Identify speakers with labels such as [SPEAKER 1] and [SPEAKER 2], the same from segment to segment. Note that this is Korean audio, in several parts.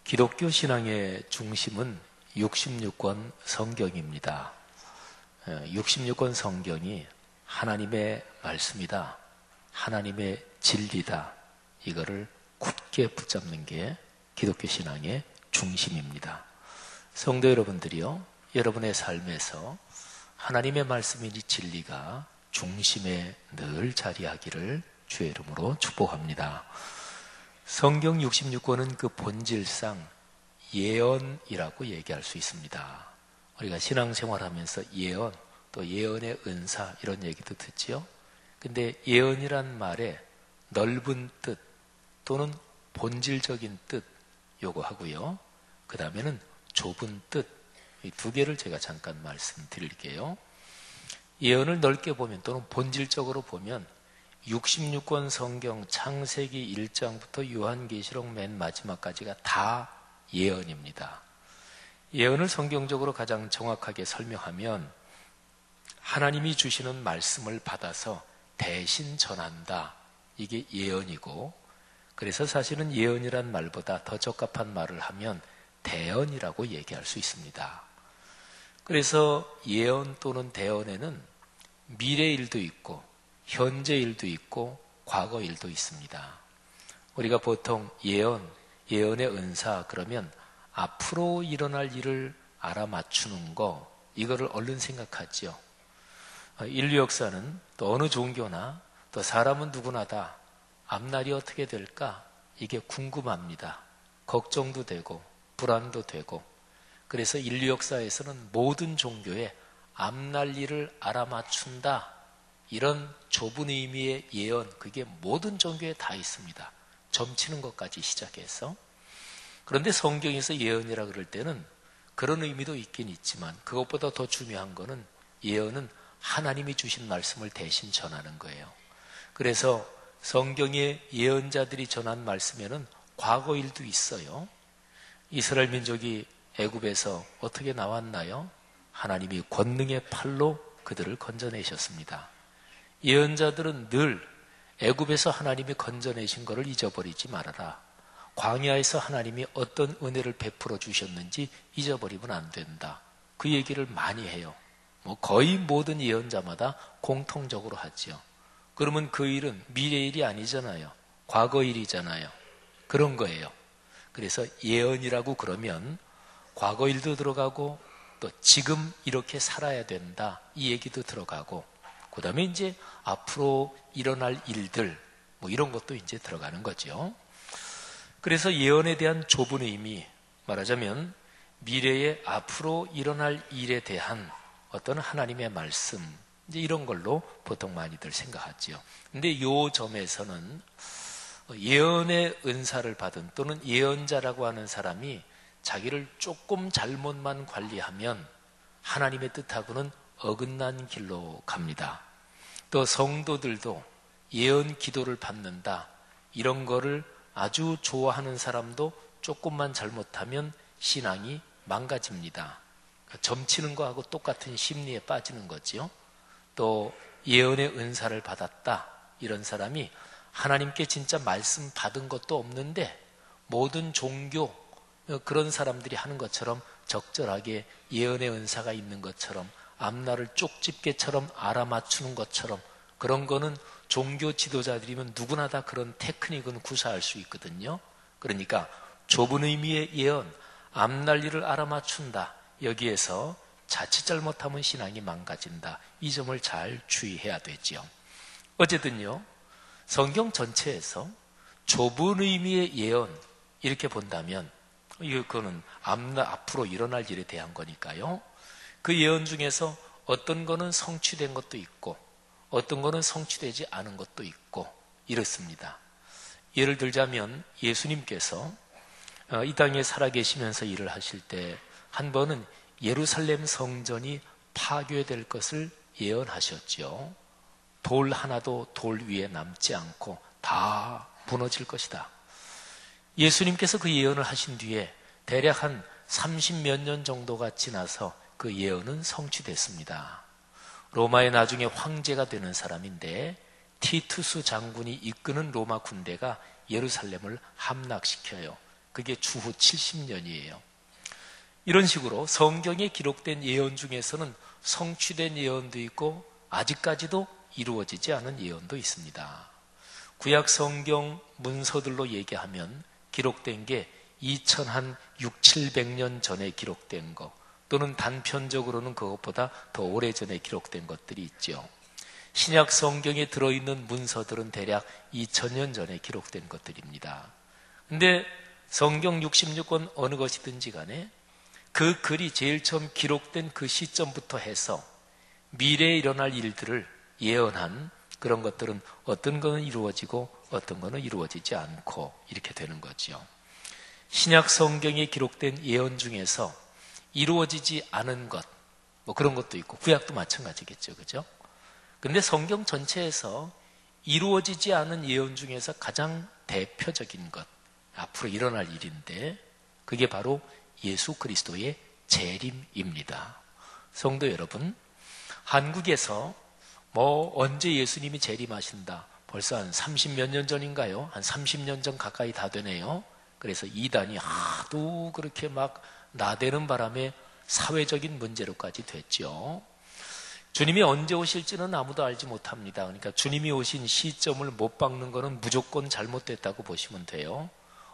[SPEAKER 1] 기독교 신앙의 중심은 66권 성경입니다. 66권 성경이 하나님의 말씀이다, 하나님의 진리다, 이거를 굳게 붙잡는 게 기독교 신앙의 중심입니다. 성도 여러분들이요, 여러분의 삶에서 하나님의 말씀이니 진리가 중심에 늘 자리하기를 주의 이름으로 축복합니다. 성경 66권은 그 본질상 예언이라고 얘기할 수 있습니다. 우리가 신앙생활하면서 예언, 또 예언의 은사 이런 얘기도 듣지요. 근데 예언이란 말에 넓은 뜻 또는 본질적인 뜻 요거 하고요. 그 다음에는 좁은 뜻, 이 두 개를 제가 잠깐 말씀드릴게요. 예언을 넓게 보면 또는 본질적으로 보면 66권 성경 창세기 1장부터 요한계시록 맨 마지막까지가 다 예언입니다. 예언을 성경적으로 가장 정확하게 설명하면 하나님이 주시는 말씀을 받아서 대신 전한다, 이게 예언이고, 그래서 사실은 예언이란 말보다 더 적합한 말을 하면 대언이라고 얘기할 수 있습니다. 그래서 예언 또는 대언에는 미래 일도 있고 현재 일도 있고 과거 일도 있습니다. 우리가 보통 예언의 은사 그러면 앞으로 일어날 일을 알아맞추는 거, 이거를 얼른 생각하죠. 인류 역사는 또 어느 종교나 또 사람은 누구나 다 앞날이 어떻게 될까, 이게 궁금합니다. 걱정도 되고 불안도 되고. 그래서 인류 역사에서는 모든 종교에 앞날 일을 알아맞춘다, 이런 좁은 의미의 예언, 그게 모든 종교에 다 있습니다. 점치는 것까지 시작해서. 그런데 성경에서 예언이라 그럴 때는 그런 의미도 있긴 있지만 그것보다 더 중요한 거는 예언은 하나님이 주신 말씀을 대신 전하는 거예요. 그래서 성경의 예언자들이 전한 말씀에는 과거 일도 있어요. 이스라엘 민족이 애굽에서 어떻게 나왔나요? 하나님이 권능의 팔로 그들을 건져내셨습니다. 예언자들은 늘 애굽에서 하나님이 건져내신 것을 잊어버리지 말아라, 광야에서 하나님이 어떤 은혜를 베풀어 주셨는지 잊어버리면 안 된다, 그 얘기를 많이 해요. 거의 모든 예언자마다 공통적으로 하지요. 그러면 그 일은 미래 일이 아니잖아요. 과거 일이잖아요. 그런 거예요. 그래서 예언이라고 그러면 과거 일도 들어가고 또 지금 이렇게 살아야 된다, 이 얘기도 들어가고, 그 다음에 이제 앞으로 일어날 일들, 이런 것도 이제 들어가는 거죠. 그래서 예언에 대한 좁은 의미, 말하자면 미래에 앞으로 일어날 일에 대한 어떤 하나님의 말씀, 이제 이런 걸로 보통 많이들 생각하죠. 근데 이 점에서는 예언의 은사를 받은 또는 예언자라고 하는 사람이 자기를 조금 잘못만 관리하면 하나님의 뜻하고는 어긋난 길로 갑니다. 또 성도들도 예언 기도를 받는다, 이런 거를 아주 좋아하는 사람도 조금만 잘못하면 신앙이 망가집니다. 점치는 거하고 똑같은 심리에 빠지는 거지요. 또 예언의 은사를 받았다, 이런 사람이 하나님께 진짜 말씀 받은 것도 없는데 모든 종교 그런 사람들이 하는 것처럼 적절하게 예언의 은사가 있는 것처럼 앞날을 쪽집게처럼 알아맞추는 것처럼, 그런 거는 종교 지도자들이면 누구나 다 그런 테크닉은 구사할 수 있거든요. 그러니까 좁은 의미의 예언, 앞날 일을 알아맞춘다, 여기에서 자칫 잘못하면 신앙이 망가진다, 이 점을 잘 주의해야 되죠. 어쨌든요, 성경 전체에서 좁은 의미의 예언 이렇게 본다면 이거는 앞으로 일어날 일에 대한 거니까요. 그 예언 중에서 어떤 거는 성취된 것도 있고 어떤 거는 성취되지 않은 것도 있고 이렇습니다. 예를 들자면 예수님께서 이 땅에 살아계시면서 일을 하실 때 한 번은 예루살렘 성전이 파괴될 것을 예언하셨죠. 돌 하나도 돌 위에 남지 않고 다 무너질 것이다. 예수님께서 그 예언을 하신 뒤에 대략 한 30몇 년 정도가 지나서 그 예언은 성취됐습니다. 로마의 나중에 황제가 되는 사람인데 티투스 장군이 이끄는 로마 군대가 예루살렘을 함락시켜요. 그게 주후 70년이에요. 이런 식으로 성경에 기록된 예언 중에서는 성취된 예언도 있고 아직까지도 이루어지지 않은 예언도 있습니다. 구약 성경 문서들로 얘기하면 기록된 게 2600~700년 전에 기록된 거, 또는 단편적으로는 그것보다 더 오래전에 기록된 것들이 있죠. 신약 성경에 들어있는 문서들은 대략 2000년 전에 기록된 것들입니다. 근데 성경 66권 어느 것이든지 간에 그 글이 제일 처음 기록된 그 시점부터 해서 미래에 일어날 일들을 예언한 그런 것들은 어떤 거는 이루어지고 어떤 거는 이루어지지 않고 이렇게 되는 거죠. 신약 성경에 기록된 예언 중에서 이루어지지 않은 것, 뭐 그런 것도 있고 구약도 마찬가지겠죠. 그죠? 근데 성경 전체에서 이루어지지 않은 예언 중에서 가장 대표적인 것, 앞으로 일어날 일인데 그게 바로 예수 그리스도의 재림입니다. 성도 여러분, 한국에서 뭐 언제 예수님이 재림하신다, 벌써 한 30몇 년 전인가요? 한 30년 전 가까이 다 되네요. 그래서 이단이 하도 그렇게 막 나대는 바람에 사회적인 문제로까지 됐죠. 주님이 언제 오실지는 아무도 알지 못합니다. 그러니까 주님이 오신 시점을 못 박는 것은 무조건 잘못됐다고 보시면 돼요.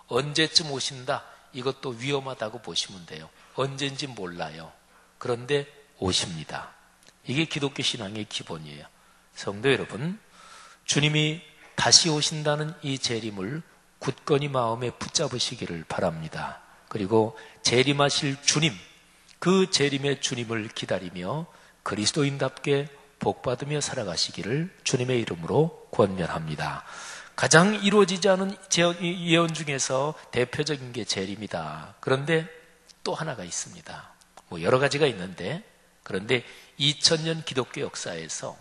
[SPEAKER 1] 언제쯤 오신다, 이것도 위험하다고 보시면 돼요. 언젠지 몰라요. 그런데 오십니다. 이게 기독교 신앙의 기본이에요. 성도 여러분, 주님이 다시 오신다는 이 재림을 굳건히 마음에 붙잡으시기를 바랍니다. 그리고 재림하실 주님, 그 재림의 주님을 기다리며 그리스도인답게 복받으며 살아가시기를 주님의 이름으로 권면합니다. 가장 이루어지지 않은 예언 중에서 대표적인 게 재림이다. 그런데 또 하나가 있습니다. 뭐 여러 가지가 있는데, 그런데 2000년 기독교 역사에서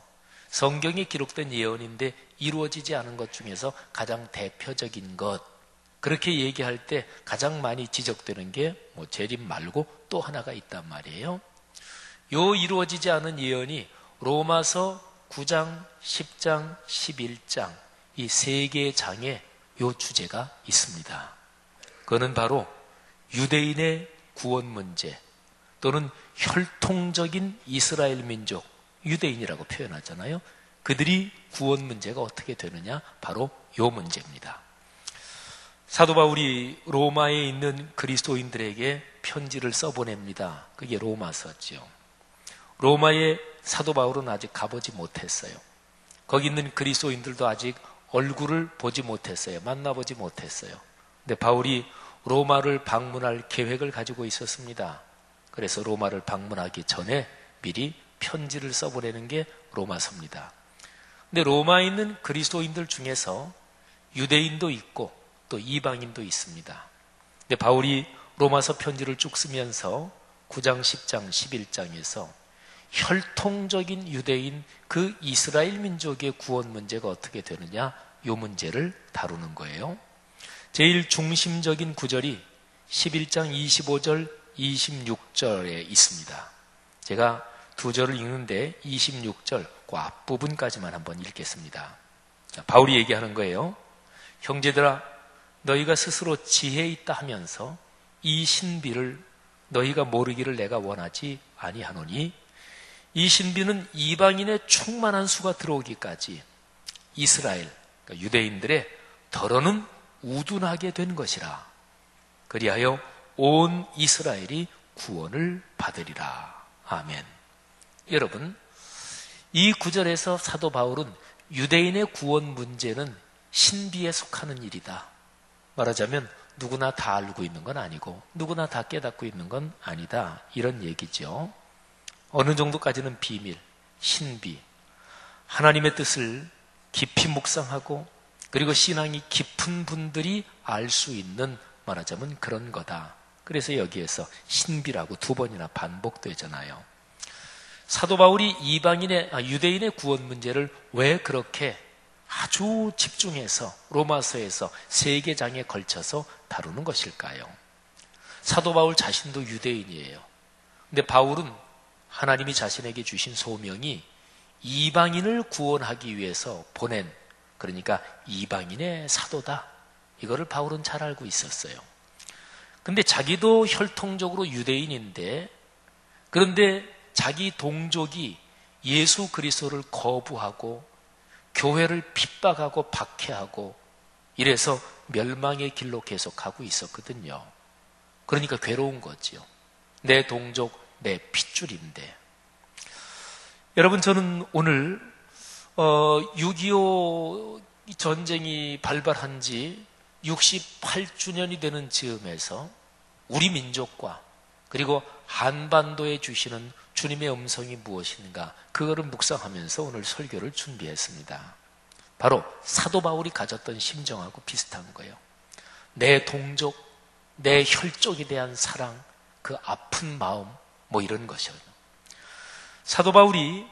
[SPEAKER 1] 성경에 기록된 예언인데 이루어지지 않은 것 중에서 가장 대표적인 것, 그렇게 얘기할 때 가장 많이 지적되는 게 뭐 재림 말고 또 하나가 있단 말이에요. 요 이루어지지 않은 예언이 로마서 9장, 10장, 11장 이 세 개의 장에 요 주제가 있습니다. 그거는 바로 유대인의 구원 문제, 또는 혈통적인 이스라엘 민족, 유대인이라고 표현하잖아요. 그들이 구원 문제가 어떻게 되느냐, 바로 요 문제입니다. 사도 바울이 로마에 있는 그리스도인들에게 편지를 써보냅니다. 그게 로마서죠. 로마에 사도 바울은 아직 가보지 못했어요. 거기 있는 그리스도인들도 아직 얼굴을 보지 못했어요. 만나보지 못했어요. 근데 바울이 로마를 방문할 계획을 가지고 있었습니다. 그래서 로마를 방문하기 전에 미리 편지를 써보내는 게 로마서입니다. 근데 로마에 있는 그리스도인들 중에서 유대인도 있고 또 이방인도 있습니다. 근데 바울이 로마서 편지를 쭉 쓰면서 9장, 10장, 11장에서 혈통적인 유대인 그 이스라엘 민족의 구원 문제가 어떻게 되느냐, 이 문제를 다루는 거예요. 제일 중심적인 구절이 11장 25절, 26절에 있습니다. 제가 두 절을 읽는데 26절 그 앞부분까지만 한번 읽겠습니다. 자, 바울이 얘기하는 거예요. 형제들아, 너희가 스스로 지혜 있다 하면서 이 신비를 너희가 모르기를 내가 원하지 아니하노니, 이 신비는 이방인의 충만한 수가 들어오기까지 이스라엘, 그러니까 유대인들의 더러는 우둔하게 된 것이라. 그리하여 온 이스라엘이 구원을 받으리라. 아멘. 여러분, 이 구절에서 사도 바울은 유대인의 구원 문제는 신비에 속하는 일이다. 말하자면 누구나 다 알고 있는 건 아니고 누구나 다 깨닫고 있는 건 아니다, 이런 얘기죠. 어느 정도까지는 비밀, 신비, 하나님의 뜻을 깊이 묵상하고 그리고 신앙이 깊은 분들이 알 수 있는, 말하자면 그런 거다. 그래서 여기에서 신비라고 두 번이나 반복되잖아요. 사도 바울이 유대인의 구원 문제를 왜 그렇게 아주 집중해서 로마서에서 3개 장에 걸쳐서 다루는 것일까요? 사도 바울 자신도 유대인이에요. 근데 바울은 하나님이 자신에게 주신 소명이 이방인을 구원하기 위해서 보낸, 그러니까 이방인의 사도다. 이거를 바울은 잘 알고 있었어요. 근데 자기도 혈통적으로 유대인인데, 그런데 자기 동족이 예수 그리스도를 거부하고 교회를 핍박하고 박해하고 이래서 멸망의 길로 계속 가고 있었거든요. 그러니까 괴로운 거지요. 내 동족, 내 핏줄인데. 여러분, 저는 오늘 6.25 전쟁이 발발한 지 68주년이 되는 즈음에서 우리 민족과 그리고 한반도에 주시는 주님의 음성이 무엇인가, 그거를 묵상하면서 오늘 설교를 준비했습니다. 바로 사도 바울이 가졌던 심정하고 비슷한 거예요. 내 동족, 내 혈족에 대한 사랑, 그 아픈 마음, 뭐 이런 것이에요. 사도 바울이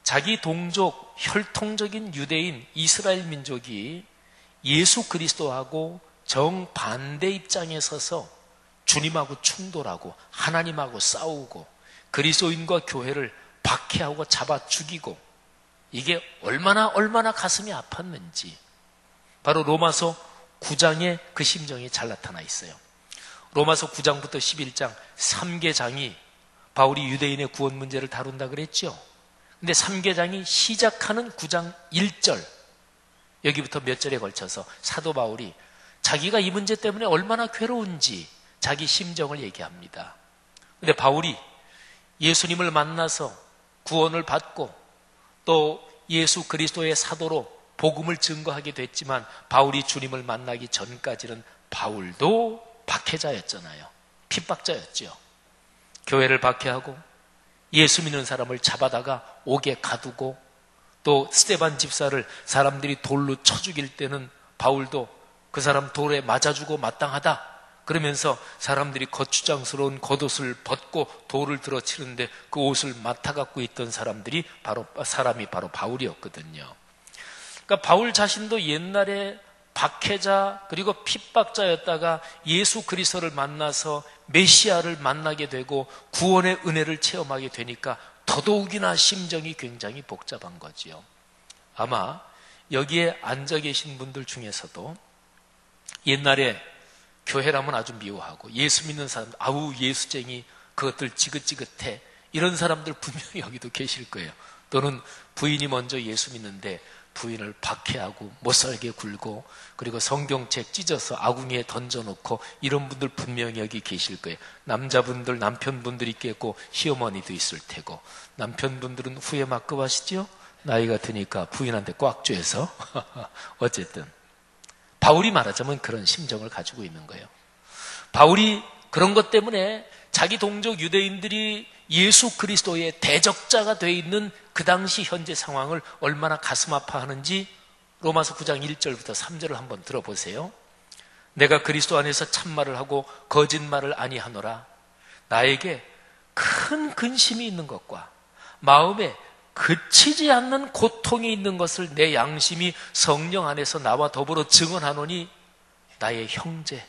[SPEAKER 1] 자기 동족, 혈통적인 유대인 이스라엘 민족이 예수 그리스도하고 정반대 입장에 서서 주님하고 충돌하고 하나님하고 싸우고 그리스도인과 교회를 박해하고 잡아 죽이고, 이게 얼마나 가슴이 아팠는지 바로 로마서 9장에 그 심정이 잘 나타나 있어요. 로마서 9장부터 11장 3계장이 바울이 유대인의 구원 문제를 다룬다 그랬죠. 근데 3계장이 시작하는 9장 1절, 여기부터 몇 절에 걸쳐서 사도 바울이 자기가 이 문제 때문에 얼마나 괴로운지 자기 심정을 얘기합니다. 근데 바울이 예수님을 만나서 구원을 받고 또 예수 그리스도의 사도로 복음을 증거하게 됐지만, 바울이 주님을 만나기 전까지는 바울도 박해자였잖아요. 핍박자였죠. 교회를 박해하고 예수 믿는 사람을 잡아다가 옥에 가두고, 또 스데반 집사를 사람들이 돌로 쳐 죽일 때는 바울도 그 사람 돌에 맞아주고 마땅하다 그러면서 사람들이 거추장스러운 겉옷을 벗고 돌을 들어치는데 그 옷을 맡아갖고 있던 사람이 바로 바울이었거든요. 그러니까 바울 자신도 옛날에 박해자 그리고 핍박자였다가 예수 그리스도를 만나서 메시아를 만나게 되고 구원의 은혜를 체험하게 되니까 더더욱이나 심정이 굉장히 복잡한 거지요. 아마 여기에 앉아 계신 분들 중에서도 옛날에 교회라면 아주 미워하고 예수 믿는 사람들, 아우 예수쟁이, 그것들 지긋지긋해, 이런 사람들 분명히 여기도 계실 거예요. 또는 부인이 먼저 예수 믿는데 부인을 박해하고 못살게 굴고 그리고 성경책 찢어서 아궁이에 던져놓고 이런 분들 분명히 여기 계실 거예요. 남자분들, 남편분들이 있겠고 시어머니도 있을 테고, 남편분들은 후회 막급하시죠? 나이가 드니까 부인한테 꽉 쬐서 어쨌든 바울이 말하자면 그런 심정을 가지고 있는 거예요. 바울이 그런 것 때문에 자기 동족 유대인들이 예수 그리스도의 대적자가 되어 있는 그 당시 현재 상황을 얼마나 가슴 아파하는지 로마서 9장 1절부터 3절을 한번 들어보세요. 내가 그리스도 안에서 참말을 하고 거짓말을 아니하노라. 나에게 큰 근심이 있는 것과 마음에 그치지 않는 고통이 있는 것을 내 양심이 성령 안에서 나와 더불어 증언하노니, 나의 형제,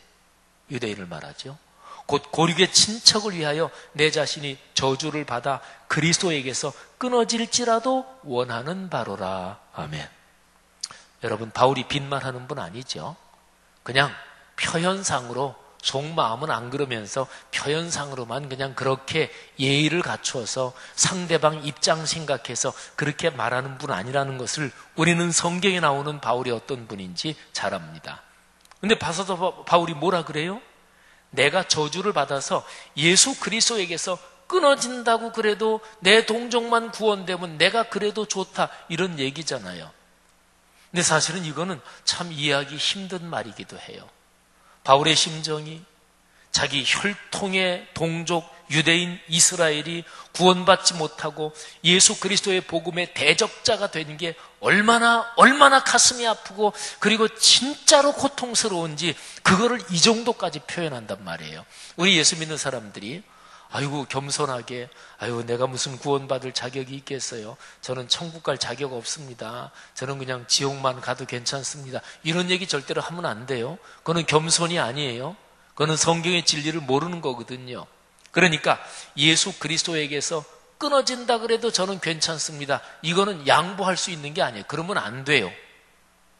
[SPEAKER 1] 유대인을 말하죠. 곧 고륙의 친척을 위하여 내 자신이 저주를 받아 그리스도에게서 끊어질지라도 원하는 바로라. 아멘. 여러분, 바울이 빈말하는 분 아니죠. 그냥 표현상으로, 속마음은 안 그러면서 표현상으로만 그냥 그렇게 예의를 갖추어서 상대방 입장 생각해서 그렇게 말하는 분 아니라는 것을 우리는 성경에 나오는 바울이 어떤 분인지 잘 압니다. 근데 바울이 뭐라 그래요? 내가 저주를 받아서 예수 그리스도에게서 끊어진다고 그래도 내 동족만 구원되면 내가 그래도 좋다, 이런 얘기잖아요. 근데 사실은 이거는 참 이해하기 힘든 말이기도 해요. 바울의 심정이 자기 혈통의 동족 유대인 이스라엘이 구원받지 못하고 예수 그리스도의 복음의 대적자가 되는 게 얼마나 가슴이 아프고 그리고 진짜로 고통스러운지, 그거를 이 정도까지 표현한단 말이에요. 우리 예수 믿는 사람들이 아이고 겸손하게, 아유 내가 무슨 구원받을 자격이 있겠어요, 저는 천국 갈 자격 없습니다, 저는 그냥 지옥만 가도 괜찮습니다, 이런 얘기 절대로 하면 안 돼요. 그거는 겸손이 아니에요. 그거는 성경의 진리를 모르는 거거든요. 그러니까 예수 그리스도에게서 끊어진다 그래도 저는 괜찮습니다, 이거는 양보할 수 있는 게 아니에요. 그러면 안 돼요.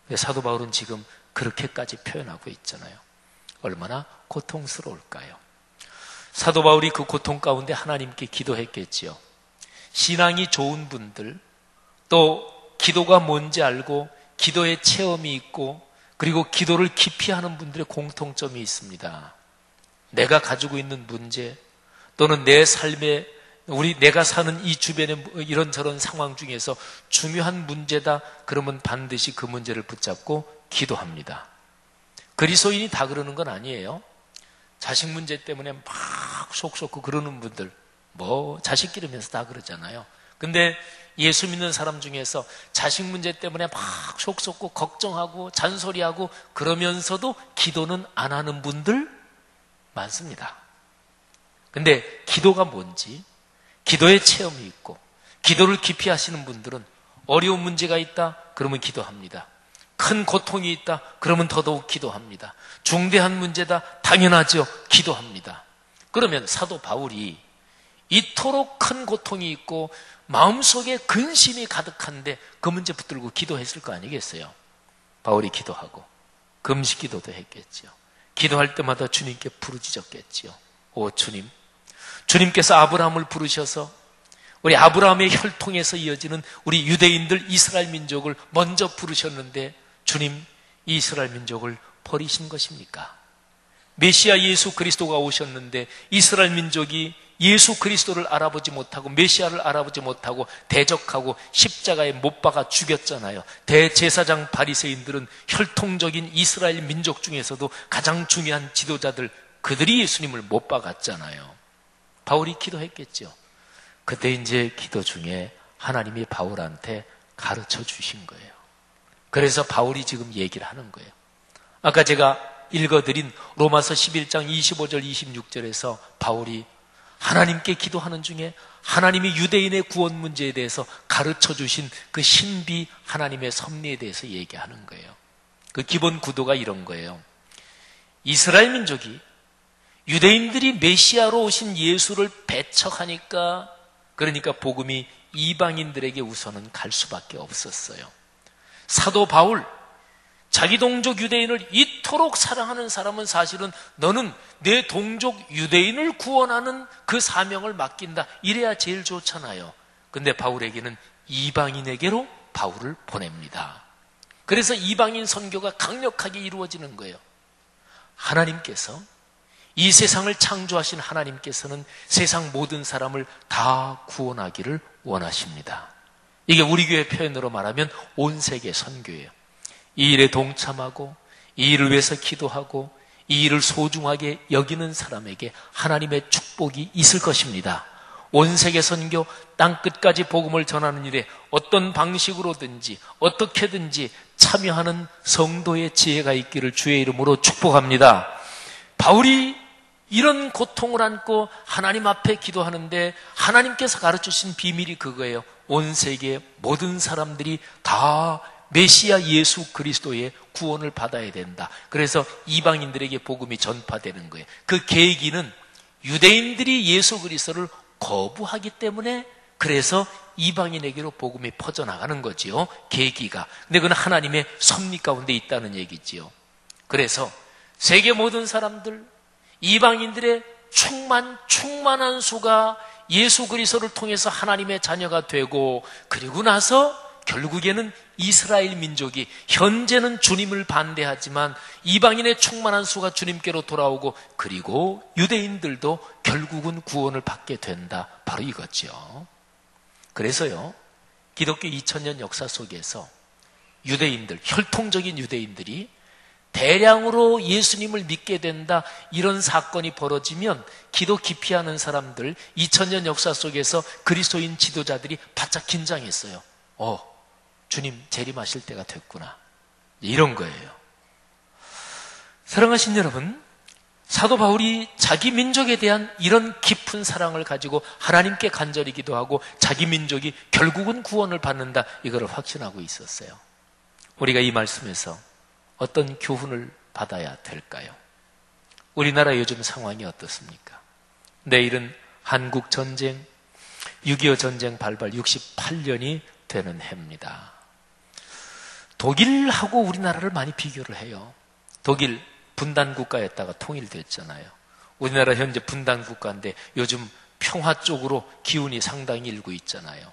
[SPEAKER 1] 근데 사도 바울은 지금 그렇게까지 표현하고 있잖아요. 얼마나 고통스러울까요? 사도 바울이 그 고통 가운데 하나님께 기도했겠지요. 신앙이 좋은 분들, 또 기도가 뭔지 알고 기도의 체험이 있고 그리고 기도를 깊이 하는 분들의 공통점이 있습니다. 내가 가지고 있는 문제 또는 내 삶에 내가 사는 이 주변의 이런저런 상황 중에서 중요한 문제다 그러면 반드시 그 문제를 붙잡고 기도합니다. 그리스도인이 다 그러는 건 아니에요. 자식 문제 때문에 막 속 쏟고 그러는 분들 자식 기르면서 다 그러잖아요. 근데 예수 믿는 사람 중에서 자식 문제 때문에 막 속 쏟고 걱정하고 잔소리하고 그러면서도 기도는 안 하는 분들 많습니다. 근데 기도가 뭔지 기도의 체험이 있고 기도를 깊이 하시는 분들은 어려운 문제가 있다 그러면 기도합니다. 큰 고통이 있다 그러면 더더욱 기도합니다. 중대한 문제다 당연하죠. 기도합니다. 그러면 사도 바울이 이토록 큰 고통이 있고 마음속에 근심이 가득한데 그 문제 붙들고 기도했을 거 아니겠어요? 바울이 기도하고 금식 기도도 했겠죠. 기도할 때마다 주님께 부르짖었겠지요. 오 주님, 주님께서 아브라함을 부르셔서 우리 아브라함의 혈통에서 이어지는 우리 유대인들 이스라엘 민족을 먼저 부르셨는데 주님, 이스라엘 민족을 버리신 것입니까? 메시아 예수 그리스도가 오셨는데 이스라엘 민족이 예수 그리스도를 알아보지 못하고 메시아를 알아보지 못하고 대적하고 십자가에 못 박아 죽였잖아요. 대제사장 바리새인들은 혈통적인 이스라엘 민족 중에서도 가장 중요한 지도자들, 그들이 예수님을 못 박았잖아요. 바울이 기도했겠죠. 그때 이제 기도 중에 하나님이 바울한테 가르쳐 주신 거예요. 그래서 바울이 지금 얘기를 하는 거예요. 아까 제가 읽어드린 로마서 11장 25절 26절에서 바울이 하나님께 기도하는 중에 하나님이 유대인의 구원 문제에 대해서 가르쳐 주신 그 신비 하나님의 섭리에 대해서 얘기하는 거예요. 그 기본 구도가 이런 거예요. 이스라엘 민족이 유대인들이 메시아로 오신 예수를 배척하니까 그러니까 복음이 이방인들에게 우선은 갈 수밖에 없었어요. 사도 바울, 자기 동족 유대인을 이토록 사랑하는 사람은 사실은 너는 내 동족 유대인을 구원하는 그 사명을 맡긴다. 이래야 제일 좋잖아요. 근데 바울에게는 이방인에게로 바울을 보냅니다. 그래서 이방인 선교가 강력하게 이루어지는 거예요. 하나님께서 이 세상을 창조하신 하나님께서는 세상 모든 사람을 다 구원하기를 원하십니다. 이게 우리 교회 표현으로 말하면 온 세계 선교예요. 이 일에 동참하고 이 일을 위해서 기도하고 이 일을 소중하게 여기는 사람에게 하나님의 축복이 있을 것입니다. 온 세계 선교, 땅끝까지 복음을 전하는 일에 어떤 방식으로든지 어떻게든지 참여하는 성도의 지혜가 있기를 주의 이름으로 축복합니다. 바울이 이런 고통을 안고 하나님 앞에 기도하는데 하나님께서 가르쳐주신 비밀이 그거예요. 온 세계 모든 사람들이 다 메시아 예수 그리스도의 구원을 받아야 된다. 그래서 이방인들에게 복음이 전파되는 거예요. 그 계기는 유대인들이 예수 그리스도를 거부하기 때문에 그래서 이방인에게로 복음이 퍼져나가는 거지요. 계기가. 근데 그건 하나님의 섭리 가운데 있다는 얘기지요. 그래서 세계 모든 사람들, 이방인들의 충만한 수가 예수 그리스도를 통해서 하나님의 자녀가 되고 그리고 나서 결국에는 이스라엘 민족이 현재는 주님을 반대하지만 이방인의 충만한 수가 주님께로 돌아오고 그리고 유대인들도 결국은 구원을 받게 된다. 바로 이거죠. 그래서요, 기독교 2000년 역사 속에서 유대인들, 혈통적인 유대인들이 대량으로 예수님을 믿게 된다. 이런 사건이 벌어지면 기도 깊이 하는 사람들 2000년 역사 속에서 그리스도인 지도자들이 바짝 긴장했어요. 주님 재림하실 때가 됐구나. 이런 거예요. 사랑하신 여러분, 사도 바울이 자기 민족에 대한 이런 깊은 사랑을 가지고 하나님께 간절히 기도하고 자기 민족이 결국은 구원을 받는다. 이거를 확신하고 있었어요. 우리가 이 말씀에서 어떤 교훈을 받아야 될까요? 우리나라 요즘 상황이 어떻습니까? 내일은 한국 전쟁, 6.25 전쟁 발발 68년이 되는 해입니다. 독일하고 우리나라를 많이 비교를 해요. 독일 분단국가였다가 통일됐잖아요. 우리나라 현재 분단국가인데 요즘 평화 쪽으로 기운이 상당히 일고 있잖아요.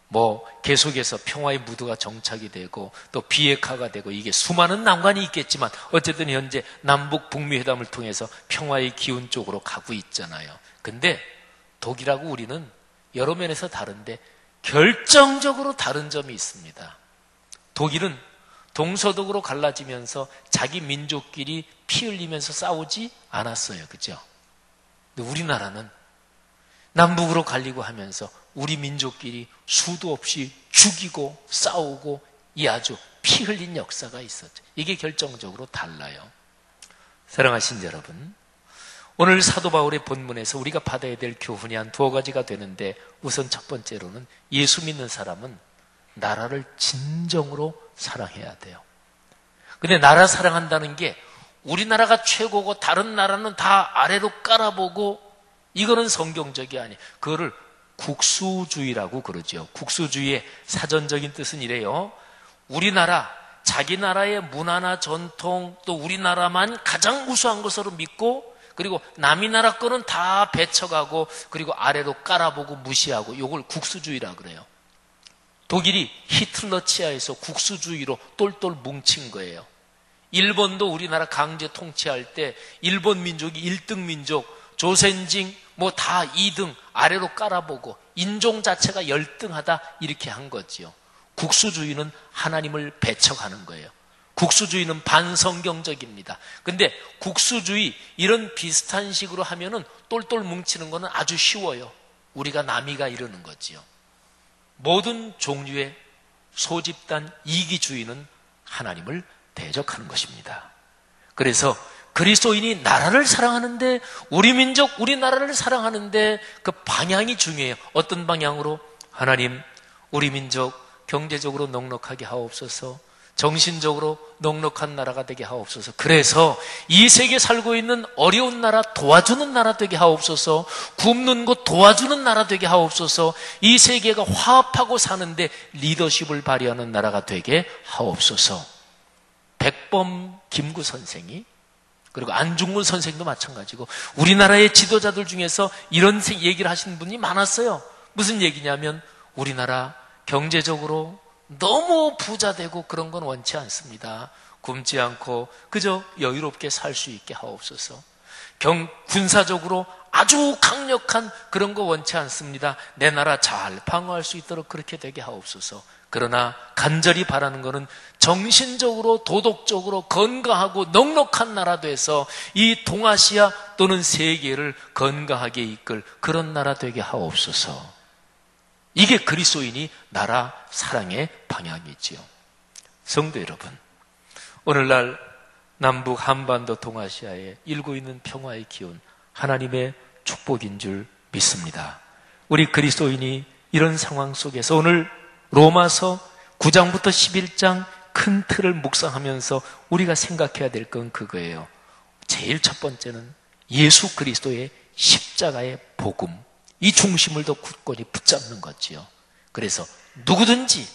[SPEAKER 1] 뭐 계속해서 평화의 무드가 정착이 되고 또 비핵화가 되고 이게 수많은 난관이 있겠지만 어쨌든 현재 남북 북미 회담을 통해서 평화의 기운 쪽으로 가고 있잖아요. 근데 독일하고 우리는 여러 면에서 다른데 결정적으로 다른 점이 있습니다. 독일은 동서독으로 갈라지면서 자기 민족끼리 피 흘리면서 싸우지 않았어요. 그죠? 근데 우리나라는 남북으로 갈리고 하면서 우리 민족끼리 수도 없이 죽이고 싸우고 이 아주 피 흘린 역사가 있었죠. 이게 결정적으로 달라요. 사랑하신 여러분, 오늘 사도 바울의 본문에서 우리가 받아야 될 교훈이 한 두어 가지가 되는데 우선 첫 번째로는 예수 믿는 사람은 나라를 진정으로 사랑해야 돼요. 근데 나라 사랑한다는 게 우리나라가 최고고 다른 나라는 다 아래로 깔아보고 이거는 성경적이 아니에요. 그거를 국수주의라고 그러죠. 국수주의의 사전적인 뜻은 이래요. 우리나라, 자기 나라의 문화나 전통 또 우리나라만 가장 우수한 것으로 믿고 그리고 남이 나라 거는 다 배척하고 그리고 아래로 깔아보고 무시하고 이걸 국수주의라 그래요. 독일이 히틀러 치하에서 국수주의로 똘똘 뭉친 거예요. 일본도 우리나라 강제 통치할 때 일본 민족이 1등 민족, 조센징 뭐 다 2등 아래로 깔아보고 인종 자체가 열등하다 이렇게 한 거지요. 국수주의는 하나님을 배척하는 거예요. 국수주의는 반성경적입니다. 근데 국수주의 이런 비슷한 식으로 하면은 똘똘 뭉치는 거는 아주 쉬워요. 우리가 남이가 이러는 거지요. 모든 종류의 소집단 이기주의는 하나님을 대적하는 것입니다. 그래서 그리스도인이 나라를 사랑하는데 우리 민족, 우리나라를 사랑하는데 그 방향이 중요해요. 어떤 방향으로? 하나님, 우리 민족 경제적으로 넉넉하게 하옵소서, 정신적으로 넉넉한 나라가 되게 하옵소서. 그래서 이 세계에 살고 있는 어려운 나라 도와주는 나라 되게 하옵소서, 굶는 곳 도와주는 나라 되게 하옵소서, 이 세계가 화합하고 사는데 리더십을 발휘하는 나라가 되게 하옵소서. 백범 김구 선생이 그리고 안중근 선생도 마찬가지고 우리나라의 지도자들 중에서 이런 얘기를 하시는 분이 많았어요. 무슨 얘기냐면 우리나라 경제적으로 너무 부자 되고 그런 건 원치 않습니다. 굶지 않고 그저 여유롭게 살 수 있게 하옵소서. 군사적으로 아주 강력한 그런 거 원치 않습니다. 내 나라 잘 방어할 수 있도록 그렇게 되게 하옵소서. 그러나 간절히 바라는 것은 정신적으로 도덕적으로 건강하고 넉넉한 나라 돼서 이 동아시아 또는 세계를 건강하게 이끌 그런 나라 되게 하옵소서. 이게 그리스도인이 나라 사랑의 방향이지요. 성도 여러분, 오늘날 남북 한반도 동아시아에 일고 있는 평화의 기운, 하나님의 축복인 줄 믿습니다. 우리 그리스도인이 이런 상황 속에서 오늘 로마서 9장부터 11장 큰 틀을 묵상하면서 우리가 생각해야 될 건 그거예요. 제일 첫 번째는 예수 그리스도의 십자가의 복음, 이 중심을 더 굳건히 붙잡는 거지요. 그래서 누구든지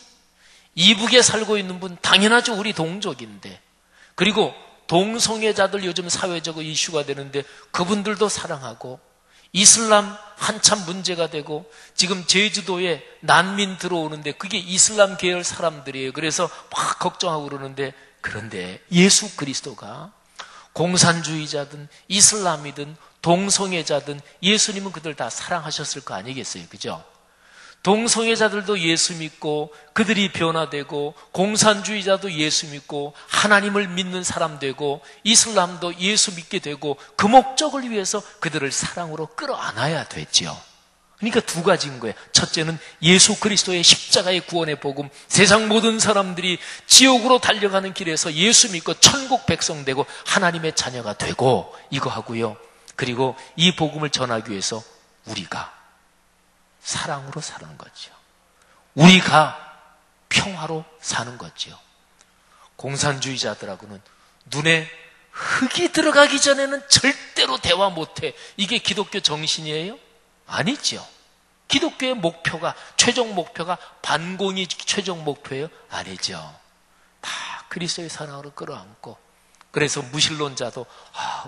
[SPEAKER 1] 이북에 살고 있는 분 당연하죠. 우리 동족인데, 그리고 동성애자들 요즘 사회적으로 이슈가 되는데 그분들도 사랑하고, 이슬람 한참 문제가 되고 지금 제주도에 난민 들어오는데 그게 이슬람 계열 사람들이에요. 그래서 막 걱정하고 그러는데, 그런데 예수 그리스도가 공산주의자든 이슬람이든 동성애자든 예수님은 그들 다 사랑하셨을 거 아니겠어요? 그죠? 동성애자들도 예수 믿고 그들이 변화되고, 공산주의자도 예수 믿고 하나님을 믿는 사람 되고, 이슬람도 예수 믿게 되고, 그 목적을 위해서 그들을 사랑으로 끌어안아야 되지요. 그러니까 두 가지인 거예요. 첫째는 예수 그리스도의 십자가의 구원의 복음, 세상 모든 사람들이 지옥으로 달려가는 길에서 예수 믿고 천국 백성 되고 하나님의 자녀가 되고, 이거 하고요. 그리고 이 복음을 전하기 위해서 우리가 사랑으로 사는 거죠. 우리가 평화로 사는 거죠. 공산주의자들하고는 눈에 흙이 들어가기 전에는 절대로 대화 못해. 이게 기독교 정신이에요? 아니죠. 기독교의 목표가, 최종 목표가 반공이 최종 목표예요? 아니죠. 다 그리스도의 사랑으로 끌어안고 그래서 무신론자도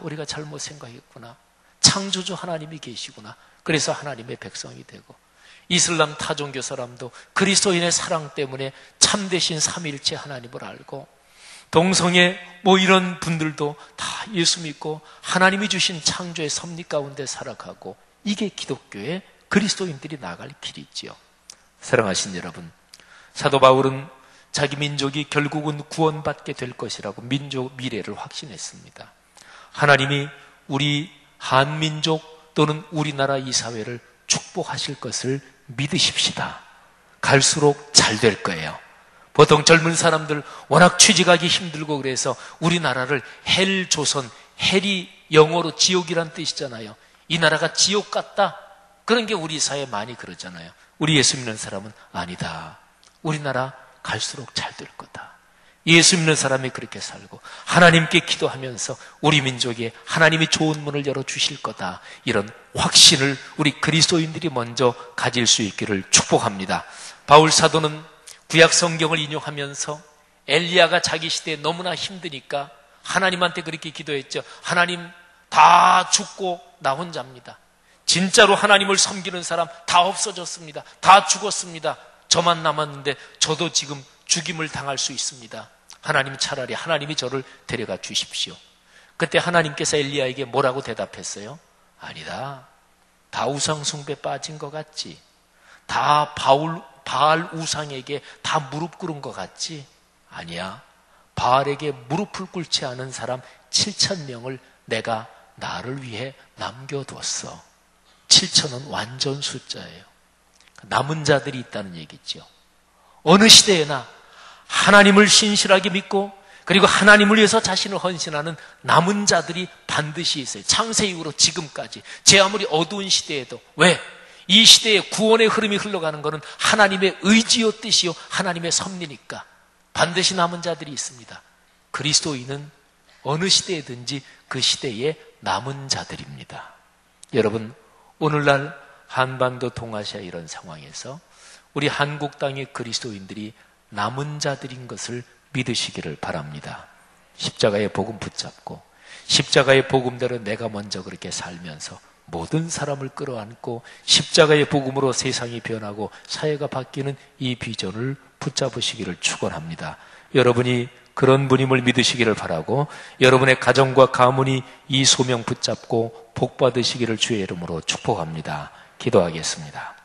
[SPEAKER 1] 우리가 잘못 생각했구나. 창조주 하나님이 계시구나. 그래서 하나님의 백성이 되고, 이슬람 타종교 사람도 그리스도인의 사랑 때문에 참되신 삼위일체 하나님을 알고, 동성애 이런 분들도 다 예수 믿고 하나님이 주신 창조의 섭리 가운데 살아가고, 이게 기독교의 그리스도인들이 나갈 길이지요. 사랑하신 여러분, 사도 바울은 자기 민족이 결국은 구원받게 될 것이라고 민족 미래를 확신했습니다. 하나님이 우리 한민족 또는 우리나라 이 사회를 축복하실 것을 믿으십시다. 갈수록 잘 될 거예요. 보통 젊은 사람들 워낙 취직하기 힘들고 그래서 우리나라를 헬조선, 헬이 영어로 지옥이란 뜻이잖아요. 이 나라가 지옥 같다, 그런 게 우리 사회에 많이 그러잖아요. 우리 예수 믿는 사람은 아니다. 우리나라 갈수록 잘 될 거다. 예수 믿는 사람이 그렇게 살고 하나님께 기도하면서 우리 민족에 하나님이 좋은 문을 열어주실 거다, 이런 확신을 우리 그리스도인들이 먼저 가질 수 있기를 축복합니다. 바울 사도는 구약 성경을 인용하면서 엘리야가 자기 시대에 너무나 힘드니까 하나님한테 그렇게 기도했죠. 하나님, 다 죽고 나 혼자입니다. 진짜로 하나님을 섬기는 사람 다 없어졌습니다. 다 죽었습니다. 저만 남았는데 저도 지금 죽임을 당할 수 있습니다. 하나님, 차라리 하나님이 저를 데려가 주십시오. 그때 하나님께서 엘리야에게 뭐라고 대답했어요? 아니다. 다 우상 숭배 빠진 것 같지? 다 바알 우상에게 다 무릎 꿇은 것 같지? 아니야. 바알에게 무릎을 꿇지 않은 사람 7,000명을 내가 나를 위해 남겨뒀어. 7,000은 완전 숫자예요. 남은 자들이 있다는 얘기죠. 어느 시대에나 하나님을 신실하게 믿고 그리고 하나님을 위해서 자신을 헌신하는 남은 자들이 반드시 있어요. 창세 이후로 지금까지 제 아무리 어두운 시대에도. 왜? 이 시대에 구원의 흐름이 흘러가는 것은 하나님의 의지요 뜻이요 하나님의 섭리니까 반드시 남은 자들이 있습니다. 그리스도인은 어느 시대에든지 그 시대의 남은 자들입니다. 여러분, 오늘날 한반도 동아시아 이런 상황에서 우리 한국 땅의 그리스도인들이 남은 자들인 것을 믿으시기를 바랍니다. 십자가의 복음 붙잡고 십자가의 복음대로 내가 먼저 그렇게 살면서 모든 사람을 끌어안고 십자가의 복음으로 세상이 변하고 사회가 바뀌는 이 비전을 붙잡으시기를 축원합니다. 여러분이 그런 분임을 믿으시기를 바라고 여러분의 가정과 가문이 이 소명 붙잡고 복 받으시기를 주의 이름으로 축복합니다. 기도하겠습니다.